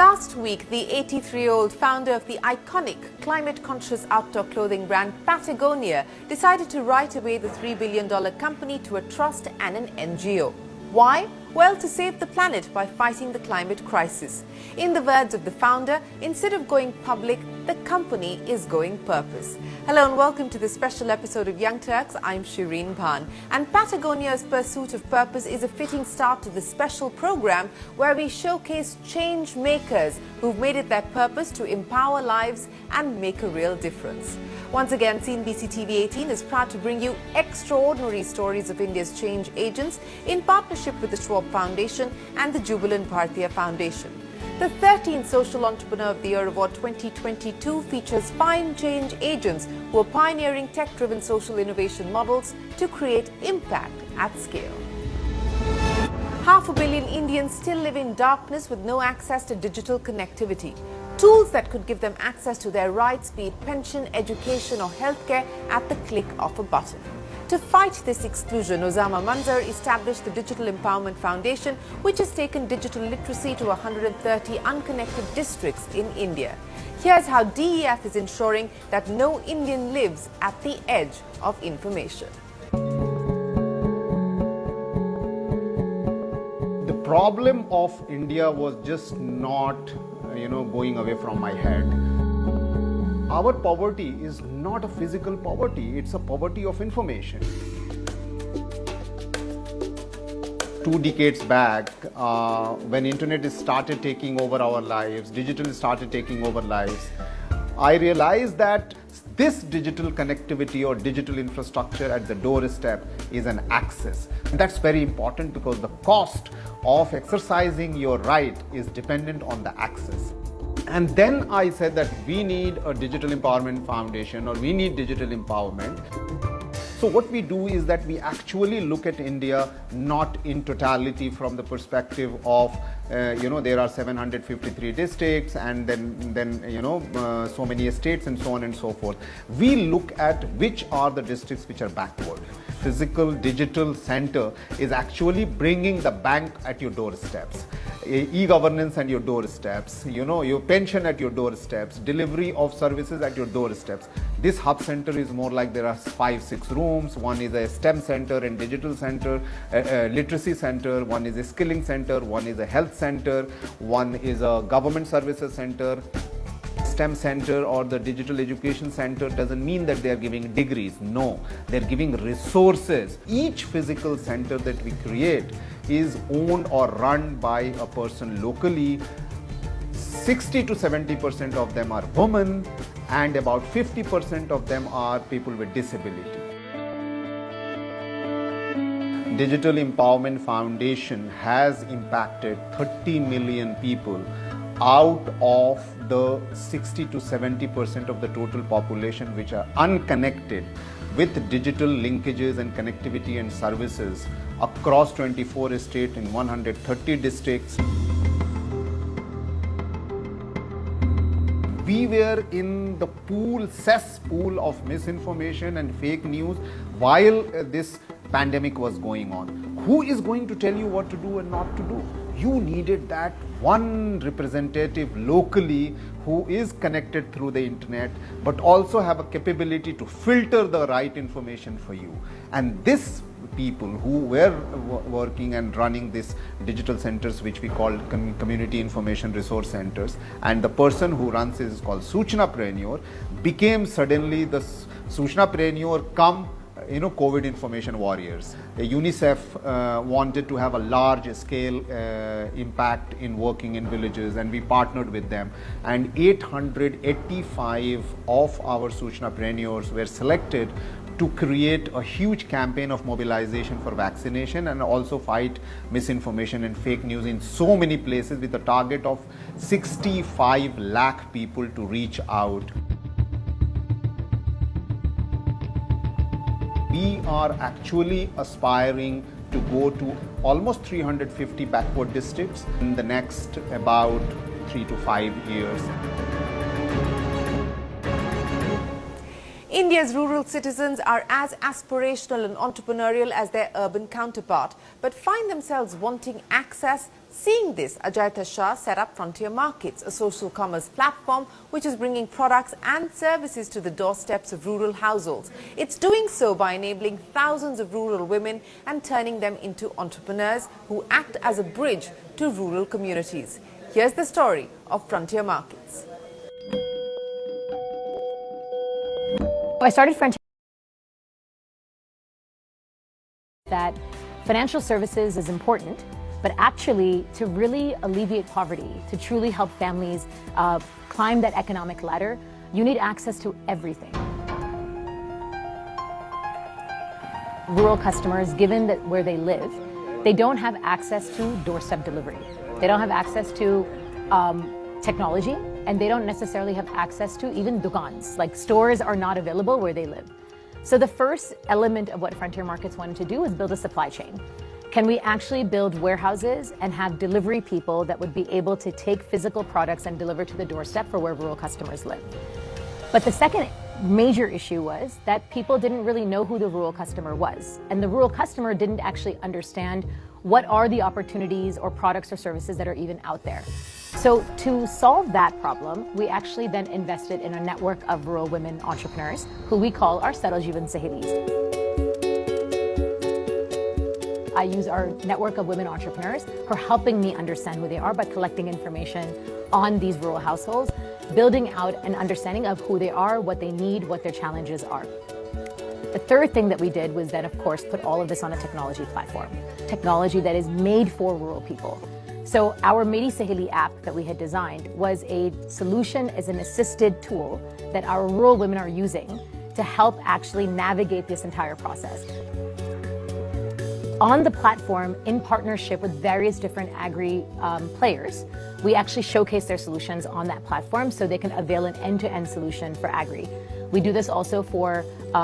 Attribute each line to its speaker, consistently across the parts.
Speaker 1: Last week, the 83-year-old founder of the iconic climate-conscious outdoor clothing brand Patagonia decided to write away the $3 billion company to a trust and an NGO. Why? Well, to save the planet by fighting the climate crisis. In the words of the founder, instead of going public, the company is going purpose. Hello and welcome to this special episode of Young Turks. I'm Shireen Bhan. And Patagonia's pursuit of purpose is a fitting start to this special program where we showcase change makers who've made it their purpose to empower lives and make a real difference. Once again, CNBC-TV18 is proud to bring you extraordinary stories of India's change agents in partnership with the Schwab Foundation and the Jubilant Bharatiya Foundation. The 13th Social Entrepreneur of the Year Award 2022 features 5 change agents who are pioneering tech-driven social innovation models to create impact at scale. 500 million Indians still live in darkness with no access to digital connectivity. Tools that could give them access to their rights, be it pension, education or healthcare, at the click of a button. To fight this exclusion, Osama Manzar established the Digital Empowerment Foundation, which has taken digital literacy to 130 unconnected districts in India. Here's how DEF is ensuring that no Indian lives at the edge of information.
Speaker 2: The problem of India was just not, going away from my head. Our poverty is not a physical poverty, it's a poverty of information. 2 decades back, when internet started taking over our lives, digital started taking over lives, I realized that this digital connectivity or digital infrastructure at the doorstep is an access. And that's very important because the cost of exercising your right is dependent on the access. And then I said that we need a digital empowerment foundation, or we need digital empowerment. So what we do is that we actually look at India not in totality from the perspective of, there are 753 districts and then so many states and so on and so forth. We look at which are the districts which are backward. Physical digital center is actually bringing the bank at your doorsteps, e-governance at your doorsteps, your pension at your doorsteps, delivery of services at your doorsteps. This hub center is more like there are 5-6 rooms. One is a STEM center and digital center, literacy center, one is a skilling center, one is a health center, one is a government services center. STEM center or the digital education center doesn't mean that they are giving degrees. No, they're giving resources. Each physical center that we create is owned or run by a person locally. 60 to 70% of them are women and about 50% of them are people with disability. Digital Empowerment Foundation has impacted 30 million people out of the 60 to 70% of the total population which are unconnected with digital linkages and connectivity and services across 24 states in 130 districts. We were in the cesspool of misinformation and fake news while this pandemic was going on. Who is going to tell you what to do and not to do? You needed that one representative locally who is connected through the internet but also have a capability to filter the right information for you. And this people who were working and running these digital centers, which we call community information resource centers, and the person who runs it is called Suchnapreneur, became suddenly the Suchnapreneur come COVID information warriors. UNICEF wanted to have a large scale impact in working in villages, and we partnered with them, and 885 of our Suchnapreneurs were selected to create a huge campaign of mobilization for vaccination and also fight misinformation and fake news in so many places with a target of 65 lakh people to reach out. We are actually aspiring to go to almost 350 backward districts in the next about 3 to 5 years.
Speaker 1: India's rural citizens are as aspirational and entrepreneurial as their urban counterpart, but find themselves wanting access. Seeing this, Ajay Shah set up Frontier Markets, a social commerce platform which is bringing products and services to the doorsteps of rural households. It's doing so by enabling thousands of rural women and turning them into entrepreneurs who act as a bridge to rural communities. Here's the story of Frontier Markets.
Speaker 3: I started Frontier that financial services is important, but actually to really alleviate poverty, to truly help families climb that economic ladder, you need access to everything. Rural customers, given that where they live, they don't have access to doorstep delivery. They don't have access to technology, and they don't necessarily have access to even dukans. Like stores are not available where they live. So the first element of what Frontier Markets wanted to do was build a supply chain. Can we actually build warehouses and have delivery people that would be able to take physical products and deliver to the doorstep for where rural customers live? But the second major issue was that people didn't really know who the rural customer was. And the rural customer didn't actually understand what are the opportunities or products or services that are even out there. So to solve that problem, we actually then invested in a network of rural women entrepreneurs who we call our Saral Jeevan Sahelis. I use our network of women entrepreneurs who are helping me understand who they are by collecting information on these rural households, building out an understanding of who they are, what they need, what their challenges are. The third thing that we did was then, of course, put all of this on a technology platform, technology that is made for rural people. So our Meri Saheli app that we had designed was a solution as an assisted tool that our rural women are using to help actually navigate this entire process. On the platform, in partnership with various different agri players, we actually showcase their solutions on that platform so they can avail an end-to-end solution for agri. We do this also for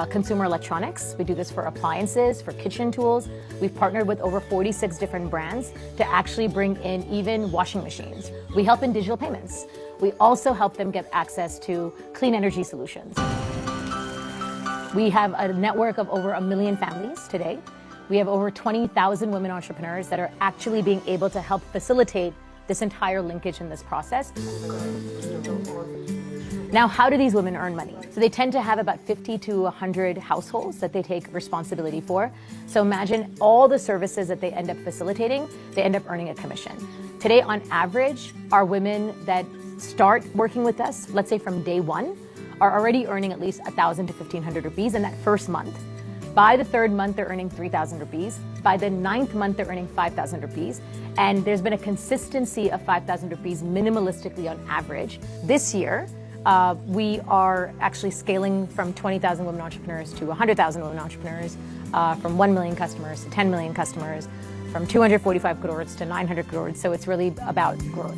Speaker 3: consumer electronics. We do this for appliances, for kitchen tools. We've partnered with over 46 different brands to actually bring in even washing machines. We help in digital payments. We also help them get access to clean energy solutions. We have a network of over 1 million families today. We have over 20,000 women entrepreneurs that are actually being able to help facilitate this entire linkage in this process. Now, how do these women earn money? So they tend to have about 50 to 100 households that they take responsibility for. So imagine all the services that they end up facilitating, they end up earning a commission. Today, on average, our women that start working with us, let's say from day one, are already earning at least 1,000 to 1,500 rupees in that first month. By the third month, they're earning 3,000 rupees. By the ninth month, they're earning 5,000 rupees. And there's been a consistency of 5,000 rupees minimalistically on average. This year, we are actually scaling from 20,000 women entrepreneurs to 100,000 women entrepreneurs, from 1 million customers to 10 million customers, from 245 crores to 900 crores. So it's really about growth.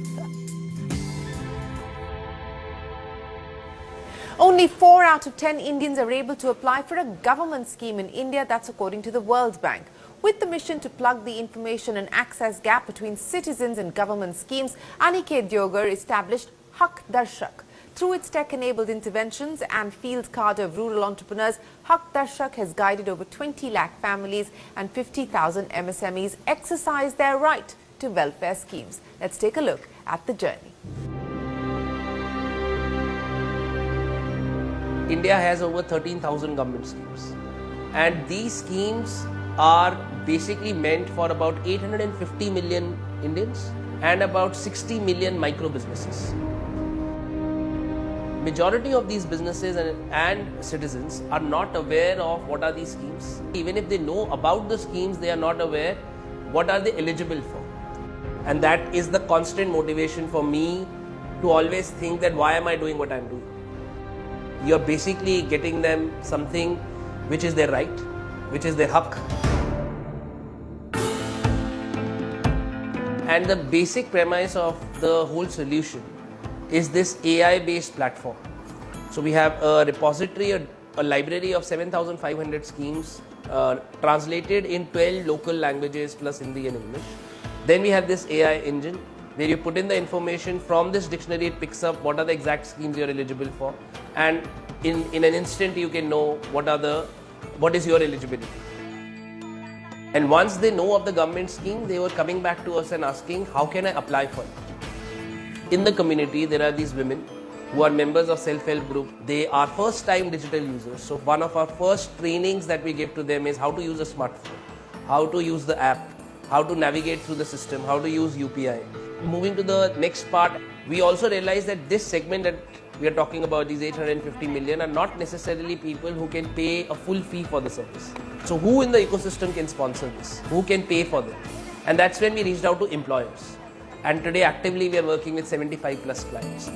Speaker 1: Only 4 out of 10 Indians are able to apply for a government scheme in India, that's according to the World Bank. With the mission to plug the information and access gap between citizens and government schemes, Aniket Diogar established HawkDarshak. Through its tech-enabled interventions and field card of rural entrepreneurs, HawkDarshak has guided over 20 lakh families and 50,000 MSMEs exercise their right to welfare schemes. Let's take a look at the journey.
Speaker 4: India has over 13,000 government schemes, and these schemes are basically meant for about 850 million Indians and about 60 million micro businesses. Majority of these businesses and citizens are not aware of what are these schemes. Even if they know about the schemes, they are not aware what are they eligible for. And that is the constant motivation for me to always think that why am I doing what I'm doing? You're basically getting them something which is their right, which is their haq. And the basic premise of the whole solution is this AI-based platform. So we have a repository, a library of 7,500 schemes translated in 12 local languages plus Hindi and English. Then we have this AI engine where you put in the information from this dictionary, it picks up what are the exact schemes you're eligible for, and in an instant you can know what is your eligibility. And once they know of the government scheme, they were coming back to us and asking, how can I apply for it? In the community, there are these women who are members of self-help group. They are first-time digital users. So one of our first trainings that we give to them is how to use a smartphone, how to use the app, how to navigate through the system, how to use UPI. Moving to the next part, we also realize that this segment that we are talking about, these 850 million, are not necessarily people who can pay a full fee for the service. So who in the ecosystem can sponsor this? Who can pay for them? And that's when we reached out to employers. And today actively we are working with 75 plus clients.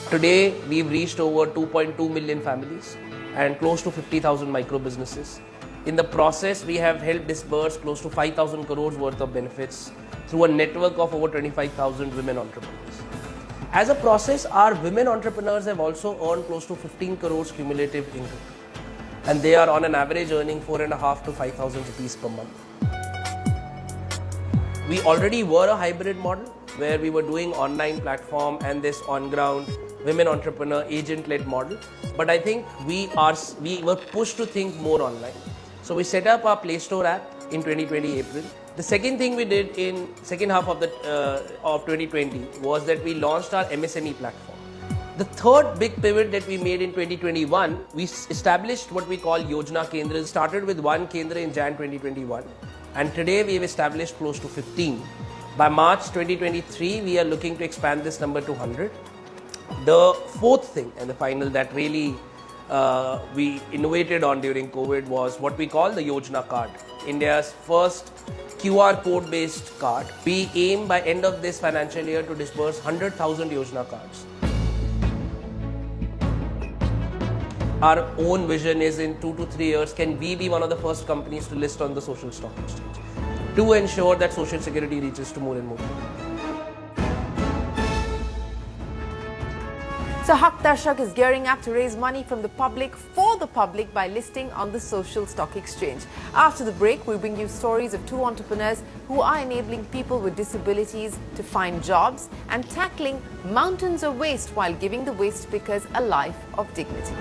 Speaker 4: Today we've reached over 2.2 million families and close to 50,000 micro businesses. In the process, we have helped disburse close to 5,000 crores worth of benefits through a network of over 25,000 women entrepreneurs. As a process, our women entrepreneurs have also earned close to 15 crores cumulative income. And they are on an average earning 4,500 to 5,000 rupees per month. We already were a hybrid model where we were doing online platform and this on-ground women entrepreneur agent-led model. But I think we were pushed to think more online. So we set up our Play Store app in 2020 April. The second thing we did in second half of 2020 was that we launched our MSME platform. The third big pivot that we made in 2021, we established what we call Yojana Kendras. Started with one Kendra in Jan 2021, and today we have established close to 15. By March 2023, we are looking to expand this number to 100. The fourth thing and the final that really we innovated on during COVID was what we call the Yojana card, India's first QR code based card. We aim by end of this financial year to disburse 100,000 Yojana cards. Our own vision is in 2 to 3 years, can we be one of the first companies to list on the social stock exchange to ensure that social security reaches to more and more people.
Speaker 1: So HawkDarshak is gearing up to raise money from the public for the public by listing on the social stock exchange. After the break, we bring you stories of two entrepreneurs who are enabling people with disabilities to find jobs and tackling mountains of waste while giving the waste pickers a life of dignity.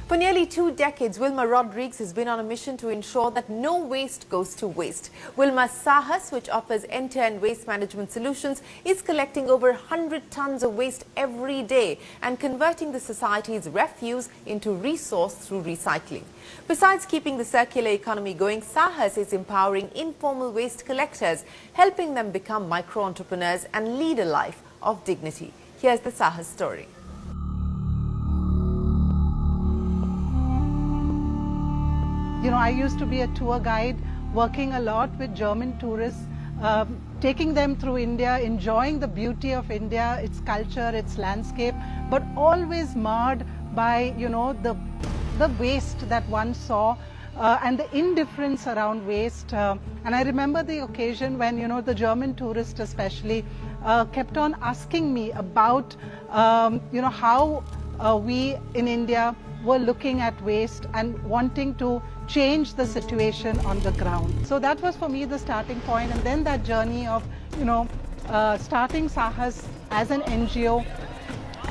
Speaker 1: For nearly 2 decades, Wilma Rodriguez has been on a mission to ensure that no waste goes to waste. Wilma's Saha, which offers end-to-end waste management solutions, is collecting over 100 tons of waste every day and converting the society's refuse into resource through recycling. Besides keeping the circular economy going, Saha is empowering informal waste collectors, helping them become micro-entrepreneurs and lead a life of dignity. Here's the Saha story.
Speaker 5: You know, I used to be a tour guide, working a lot with German tourists, taking them through India, enjoying the beauty of India, its culture, its landscape, but always marred by, you know, the waste that one saw and the indifference around waste. And I remember the occasion when, you know, the German tourist especially kept on asking me about, you know, how we in India were looking at waste and wanting to change the situation on the ground. So that was for me the starting point, and then that journey of, you know, starting Sahas as an NGO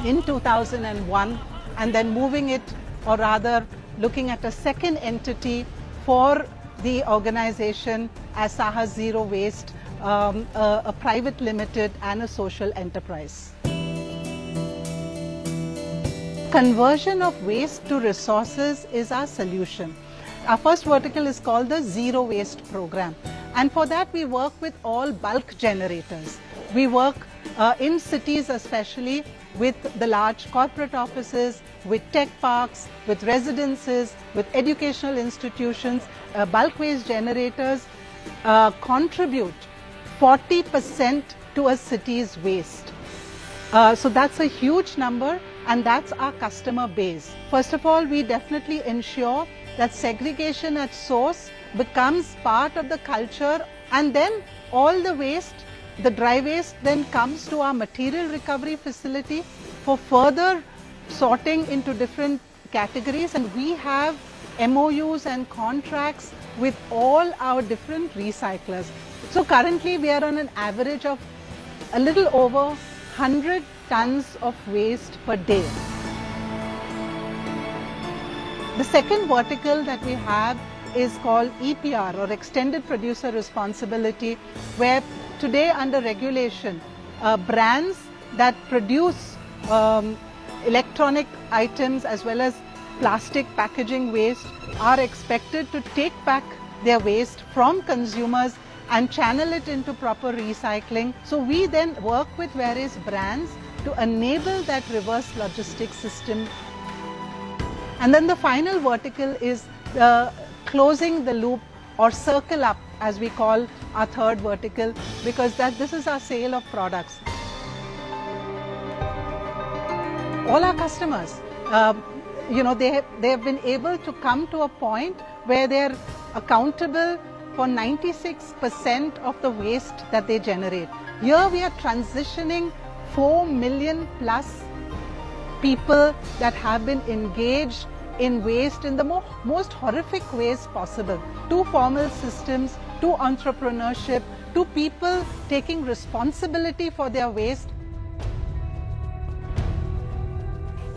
Speaker 5: in 2001 and then moving it, or rather looking at a second entity for the organization as Saha Zero Waste, a private limited and a social enterprise. Conversion of waste to resources is our solution. Our first vertical is called the Zero Waste Program, and for that we work with all bulk generators. We work in cities especially with the large corporate offices, with tech parks, with residences, with educational institutions. Bulk waste generators contribute 40% to a city's waste. So that's a huge number, and that's our customer base. First of all, we definitely ensure that segregation at source becomes part of the culture, and then all the waste, the dry waste, then comes to our material recovery facility for further sorting into different categories. And we have MOUs and contracts with all our different recyclers. So currently we are on an average of a little over 100 tons of waste per day. The second vertical that we have is called EPR, or Extended Producer Responsibility, where today under regulation, brands that produce electronic items as well as plastic packaging waste are expected to take back their waste from consumers and channel it into proper recycling. So we then work with various brands to enable that reverse logistics system. And then the final vertical is closing the loop, or circle up as we call our third vertical, because this is our sale of products. All our customers, they have been able to come to a point where they are accountable for 96% of the waste that they generate. Here we are transitioning 4 million plus people that have been engaged in waste in the most horrific ways possible, to formal systems, to entrepreneurship, to people taking responsibility for their waste.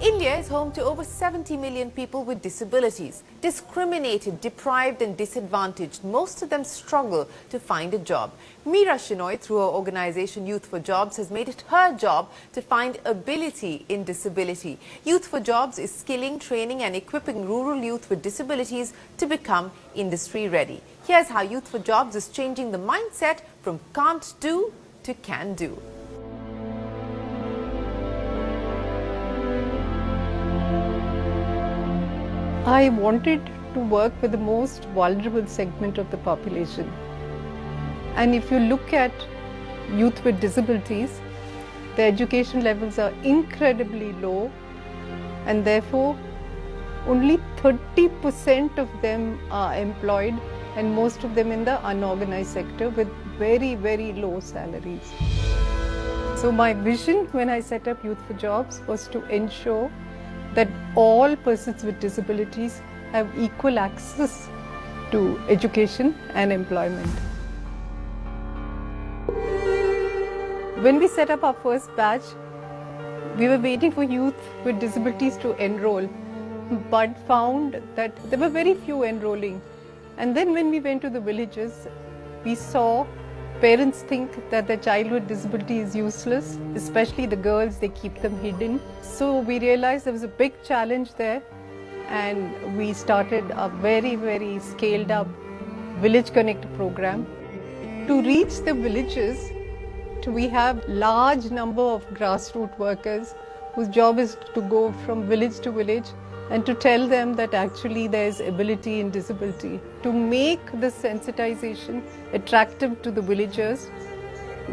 Speaker 1: India is home to over 70 million people with disabilities. Discriminated, deprived and disadvantaged, most of them struggle to find a job. Meera Shenoy, through her organization Youth for Jobs, has made it her job to find ability in disability. Youth for Jobs is skilling, training and equipping rural youth with disabilities to become industry ready. Here's how Youth for Jobs is changing the mindset from can't do to can do.
Speaker 6: I wanted to work with the most vulnerable segment of the population. And if you look at youth with disabilities, the education levels are incredibly low, and therefore only 30% of them are employed, and most of them in the unorganized sector with very, very low salaries. So my vision when I set up Youth for Jobs was to ensure that all persons with disabilities have equal access to education and employment. When we set up our first batch, we were waiting for youth with disabilities to enroll, but found that there were very few enrolling. And then when we went to the villages, we saw parents think that their child with disability is useless, especially the girls, they keep them hidden. So we realized there was a big challenge there, and we started a very, very scaled up Village Connect program. To reach the villages, we have large number of grassroots workers whose job is to go from village to village and to tell them that actually there is ability in disability. To make this sensitization attractive to the villagers,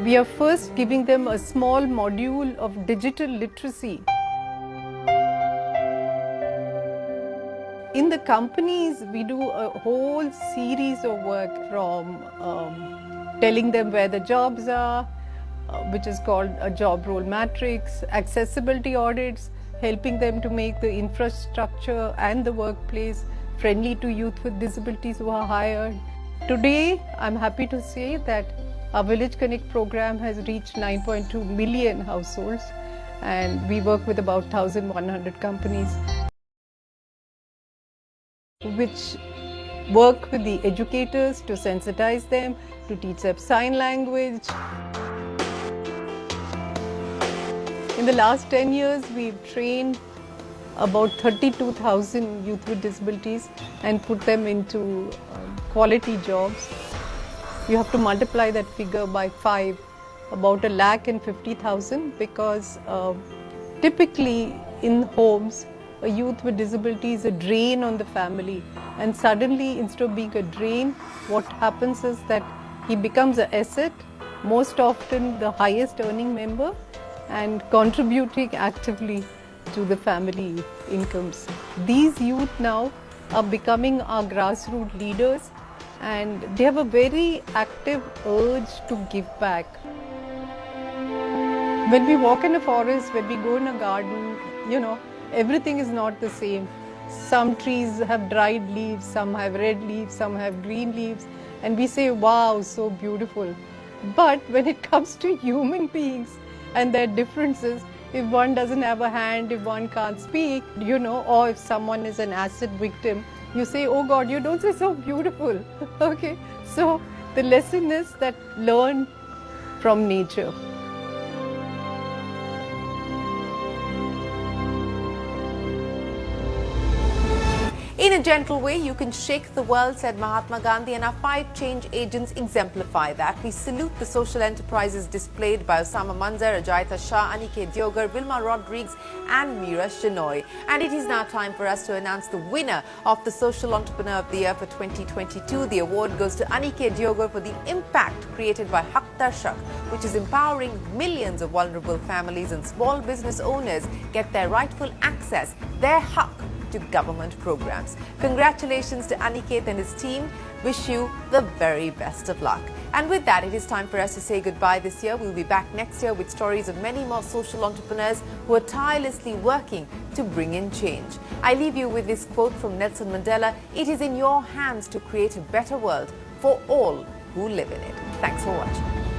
Speaker 6: we are first giving them a small module of digital literacy. In the companies, we do a whole series of work, from telling them where the jobs are, which is called a job role matrix, accessibility audits, helping them to make the infrastructure and the workplace friendly to youth with disabilities who are hired. Today, I'm happy to say that our Village Connect program has reached 9.2 million households, and we work with about 1,100 companies, which work with the educators to sensitize them, to teach them sign language. In the last 10 years, we've trained about 32,000 youth with disabilities and put them into quality jobs. You have to multiply that figure by 5, about 150,000, because typically in homes, a youth with disability is a drain on the family, and suddenly, instead of being a drain, what happens is that he becomes an asset, most often the highest earning member, and contributing actively to the family incomes. These youth now are becoming our grassroots leaders, and they have a very active urge to give back. When we walk in a forest, when we go in a garden, everything is not the same. Some trees have dried leaves, some have red leaves, some have green leaves, and we say, wow, so beautiful. But when it comes to human beings and their differences, if one doesn't have a hand, if one can't speak, or if someone is an acid victim, you say, oh God, you don't say so beautiful. Okay, so the lesson is that learn from nature.
Speaker 1: In a gentle way, you can shake the world, said Mahatma Gandhi, and our 5 change agents exemplify that. We salute the social enterprises displayed by Osama Manzar, Ajaita Shah, Anike Diogar, Vilma Rodriguez and Meera Shenoy. And it is now time for us to announce the winner of the Social Entrepreneur of the Year for 2022. The award goes to Anike Diogar for the impact created by HawkDarshak, which is empowering millions of vulnerable families and small business owners get their rightful access, their haq, to government programs. Congratulations to Aniket and his team. Wish you the very best of luck. And with that, it is time for us to say goodbye this year. We'll be back next year with stories of many more social entrepreneurs who are tirelessly working to bring in change. I leave you with this quote from Nelson Mandela: "It is in your hands to create a better world for all who live in it." Thanks for watching.